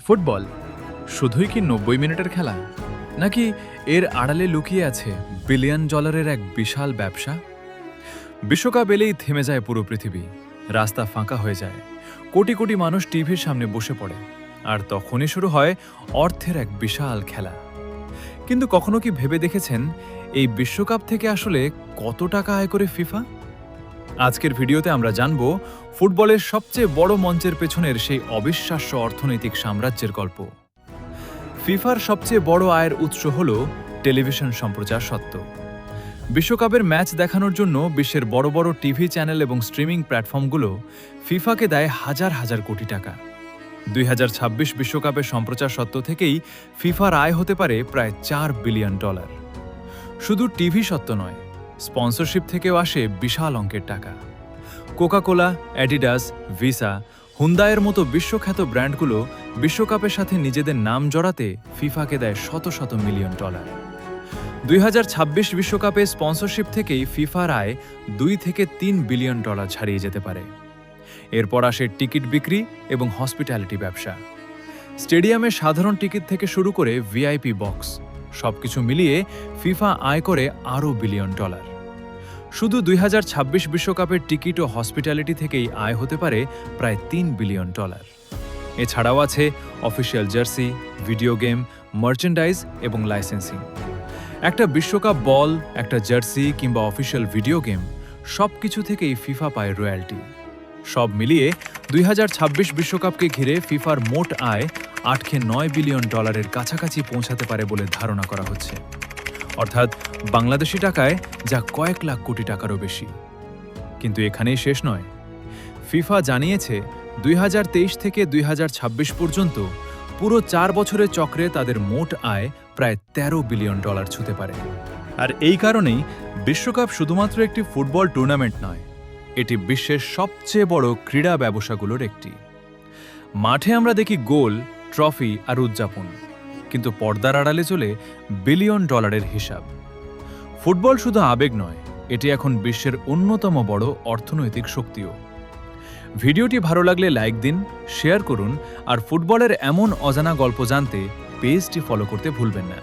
Football শুধুই কি ৯০ মিনিটের খেলা, নাকি এর আড়ালে লুকিয়ে আছে বিলিয়ন ডলারের এক বিশাল ব্যবসা? বিশ্বকাপ এলেই থেমে যায় পুরো পৃথিবী, রাস্তা ফাঁকা হয়ে যায়, কোটি কোটি মানুষ টিভির সামনে বসে পড়ে, আর তখনই শুরু হয় অর্থের এক বিশাল খেলা। কিন্তু কখনো কি ভেবে দেখেছেন এই বিশ্বকাপ থেকে আসলে কত টাকা আয় করে ফিফা? আজকের ভিডিওতে আমরা জানব ফুটবলের সবচেয়ে বড় মঞ্চের পেছনের সেই অবিশ্বাস্য অর্থনৈতিক সাম্রাজ্যের গল্প। ফিফার সবচেয়ে বড় আয়ের উৎস হল টেলিভিশন সম্প্রচার সত্ত্ব। বিশ্বকাপের ম্যাচ দেখানোর জন্য বিশ্বের বড় বড় টিভি চ্যানেল এবং স্ট্রিমিং প্ল্যাটফর্মগুলো ফিফাকে দেয় হাজার হাজার কোটি টাকা। ২০২৬ বিশ্বকাপের সম্প্রচার সত্ত্ব থেকেই ফিফার আয় হতে পারে প্রায় $৪ বিলিয়ন। শুধু টিভি সত্ত্ব নয়, স্পন্সরশিপ থেকেও আসে বিশাল অঙ্কের টাকা। কোকাকোলা, অ্যাডিডাস, ভিসা, হুন্দাইয়ের মতো বিশ্বখ্যাত ব্র্যান্ডগুলো বিশ্বকাপের সাথে নিজেদের নাম জড়াতে ফিফাকে দেয় শত শত মিলিয়ন ডলার। ২০২৬ বিশ্বকাপে স্পন্সরশিপ থেকেই ফিফার আয় $2 থেকে $3 বিলিয়ন ছাড়িয়ে যেতে পারে। এরপর আসে টিকিট বিক্রি এবং হসপিটালিটি ব্যবসা। স্টেডিয়ামে সাধারণ টিকিট থেকে শুরু করে ভিআইপি বক্স, সবকিছু মিলিয়ে ফিফা আয় করে আরও বিলিয়ন ডলার। শুধু ২০২৬ বিশ্বকাপের টিকিট ও হসপিটালিটি থেকেই আয় হতে পারে প্রায় $3 বিলিয়ন। এছাড়াও আছে official jersey, video game, merchandise এবং লাইসেন্সিং। একটা বিশ্বকাপ বল, একটা জার্সি কিংবা অফিসিয়াল ভিডিও গেম, সব কিছু থেকেই ফিফা পায় রয়্যালটি। সব মিলিয়ে ২০২৬ বিশ্বকাপকে ঘিরে ফিফার মোট আয় $8-9 বিলিয়ন কাছাকাছি পৌঁছাতে পারে বলে ধারণা করা হচ্ছে, অর্থাৎ বাংলাদেশি টাকায় যা কয়েক লাখ কোটি টাকারও বেশি। কিন্তু এখানেই শেষ নয়। ফিফা জানিয়েছে ২০২৩ থেকে ২০২৬ পর্যন্ত পুরো ৪ বছরের চক্রে তাদের মোট আয় প্রায় $13 বিলিয়ন ছুঁতে পারে। আর এই কারণেই বিশ্বকাপ শুধুমাত্র একটি ফুটবল টুর্নামেন্ট নয়, এটি বিশ্বের সবচেয়ে বড় ক্রীড়া ব্যবসাগুলোর একটি। মাঠে আমরা দেখি গোল, ট্রফি আর উদযাপন, কিন্তু পর্দার আড়ালে চলে বিলিয়ন ডলারের হিসাব। ফুটবল শুধু আবেগ নয়, এটি এখন বিশ্বের অন্যতম বড় অর্থনৈতিক শক্তিও। ভিডিওটি ভালো লাগলে লাইক দিন, শেয়ার করুন, আর ফুটবলের এমন অজানা গল্প জানতে পেজটি ফলো করতে ভুলবেন না।